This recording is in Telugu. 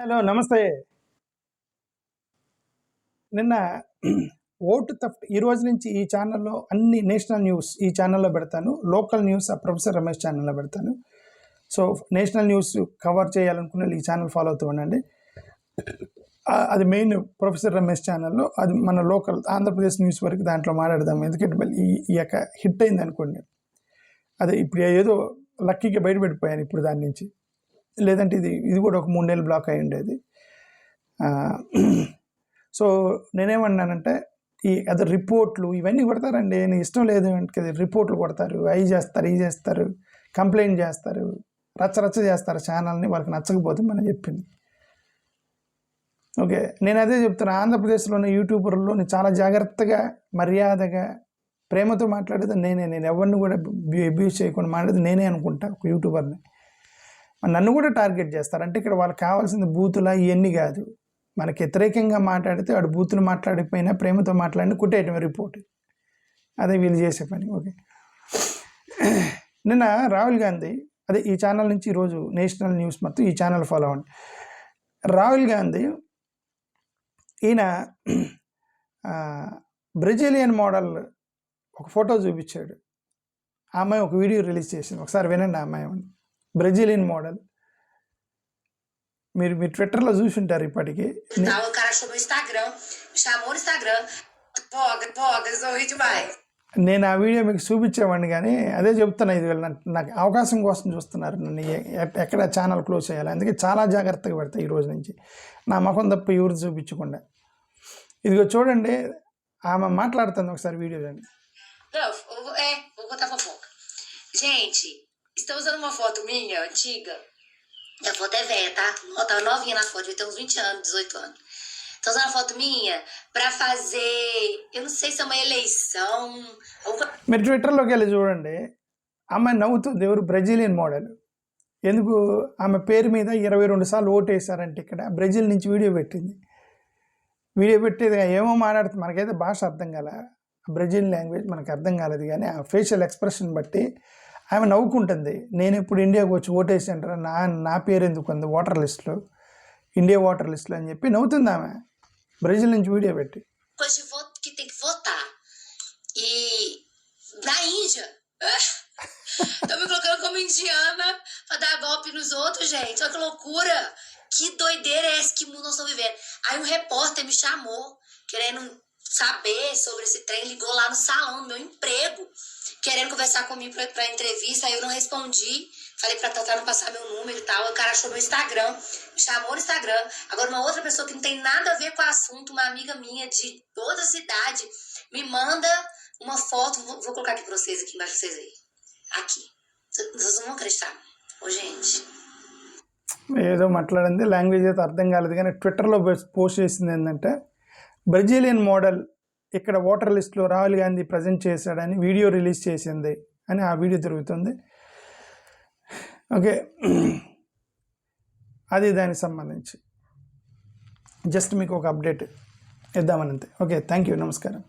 హలో నమస్తే. నిన్న ఓటు థెఫ్ట్ ఈ రోజు నుంచి ఈ ఛానల్లో అన్ని నేషనల్ న్యూస్ ఈ ఛానల్లో పెడతాను. లోకల్ న్యూస్ ప్రొఫెసర్ రమేష్ ఛానల్లో పెడతాను. సో నేషనల్ న్యూస్ కవర్ చేయాలనుకున్న ఈ ఛానల్ ఫాలో అవుతూ ఉండండి. అది మెయిన్ ప్రొఫెసర్ రమేష్ ఛానల్లో, అది మన లోకల్ ఆంధ్రప్రదేశ్ న్యూస్ వరకు దాంట్లో మాట్లాడదాం. ఎందుకంటే మళ్ళీ ఈ యొక్క హిట్ అయింది అనుకోండి, అదే ఇప్పుడు ఏదో లక్కీగా బయటపెట్టిపోయాను ఇప్పుడు దాని నుంచి. లేదంటే ఇది కూడా ఒక 3 నెలలు బ్లాక్ అయి ఉండేది. సో నేనేమన్నానంటే, అదే రిపోర్ట్లు ఇవన్నీ కొడతారండి, నేను ఇష్టం లేదు అంటే రిపోర్ట్లు కొడతారు, అవి చేస్తారు, కంప్లైంట్ చేస్తారు, రచ్చ చేస్తారు ఛానల్ని, వాళ్ళకి నచ్చకపోతే మనం చెప్పింది. ఓకే, నేను అదే చెప్తున్నా. ఆంధ్రప్రదేశ్లోని యూట్యూబర్లో చాలా జాగ్రత్తగా మర్యాదగా ప్రేమతో మాట్లాడేది నేను ఎవరిని కూడా అబ్యూజ్ చేయకుండా మాట్లాడేది నేనే అనుకుంటా ఒక యూట్యూబర్ని. నన్ను కూడా టార్గెట్ చేస్తారు. అంటే ఇక్కడ వాళ్ళకి కావాల్సింది బూతులా ఇవన్నీ కాదు. మనకి వ్యతిరేకంగా మాట్లాడితే వాడు బూతులు మాట్లాడిపోయినా ప్రేమతో మాట్లాడిన కుట్టేయటమే రిపోర్ట్. అదే వీళ్ళు చేసే పని. ఓకే, నిన్న రాహుల్ గాంధీ, అదే ఈ ఛానల్ నుంచి ఈరోజు నేషనల్ న్యూస్ మొత్తం ఈ ఛానల్ ఫాలో అవ్వండి. రాహుల్ గాంధీ ఈయన బ్రెజిలియన్ మోడల్ ఒక ఫోటో చూపించాడు. ఆ అమ్మాయి ఒక వీడియో రిలీజ్ చేసింది, ఒకసారి వినండి. ఆ అమ్మాయి బ్రెజిలియన్ మోడల్ మీరు ట్విట్టర్లో చూసి ఉంటారు ఇప్పటికీ. నేను ఆ వీడియో మీకు చూపించేవాడిని, కానీ అదే చెప్తున్నా, ఇది నాకు అవకాశం కోసం చూస్తున్నారు నన్ను ఎక్కడ ఛానల్ క్లోజ్ చేయాలి. అందుకే చాలా జాగ్రత్తగా పెడతాయి ఈ రోజు నుంచి, నా ముఖం తప్ప ఎవరు చూపించకుండా. ఇదిగో చూడండి, ఆమె మాట్లాడుతుంది, ఒకసారి వీడియో చూడండి. Gente, estão usando uma foto minha, antiga. E a foto é velha, tá? Ó, tava novinha na foto, devia ter uns 20 anos, 18 anos. Estão usando a foto minha pra fazer, eu não sei se é uma eleição. మీరు ట్విట్టర్లోకి వెళ్ళి చూడండి, అమ్మాయి నవ్వుతుంది. ఎవరు? Brazilian model. ఎందుకు? ఆమె పేరు మీద 22 సార్లు ఓటు వేశారంటే ఇక్కడ బ్రెజిల్ నుంచి వీడియో పెట్టింది. వీడియో పెట్టేది ఏమో మాట్లాడుతుంది, మనకైతే భాష అర్థం కాల, బ్రెజిల్ లాంగ్వేజ్ మనకు అర్థం కాలేదు. కానీ ఆ ఫేషియల్ ఎక్స్ప్రెషన్ బట్టి ఆమె నవ్వుకుంటుంది. నేను ఇప్పుడు ఇండియాకి వచ్చి ఓటేసి అంటారా, నా పేరు ఎందుకు ఉంది ఓటర్ లిస్టులో, ఇండియా ఓటర్ లిస్టులో అని చెప్పి నవ్వుతుంది ఆమె, బ్రెజిల్ నుంచి వీడియో పెట్టి. Estão me colocando como indiana pra dar golpe nos outros, gente. Olha que loucura. Que doideira é essa? Que mundo nós estamos vivendo? Aí um repórter me chamou, querendo saber sobre esse trem, ligou lá no salão do meu emprego, querendo conversar comigo pra entrevista. Aí eu não respondi. Falei pra Tatá não passar meu número e tal. O cara achou meu Instagram, me chamou no Instagram. Agora uma outra pessoa que não tem nada a ver com o assunto, uma amiga minha de outra cidade, me manda uma foto. Vou colocar aqui pra vocês, aqui embaixo pra vocês aí. Aqui. Vocês não vão acreditar. Ô, gente. ఏదో మాట్లాడింది, లాంగ్వేజ్ అయితే అర్థం కాలేదు. కానీ ట్విట్టర్లో పోస్ట్ చేసింది ఏంటంటే, బ్రెజిలియన్ మోడల్ ఇక్కడ ఓటర్ లిస్టులో రాహుల్ గాంధీ ప్రజెంట్ చేశాడని వీడియో రిలీజ్ చేసింది అని ఆ వీడియో తిరుగుతుంది. ఓకే, అది దానికి సంబంధించి జస్ట్ మీకు ఒక అప్డేట్ ఇద్దామని అంతే. ఓకే, థ్యాంక్ యూ, నమస్కారం.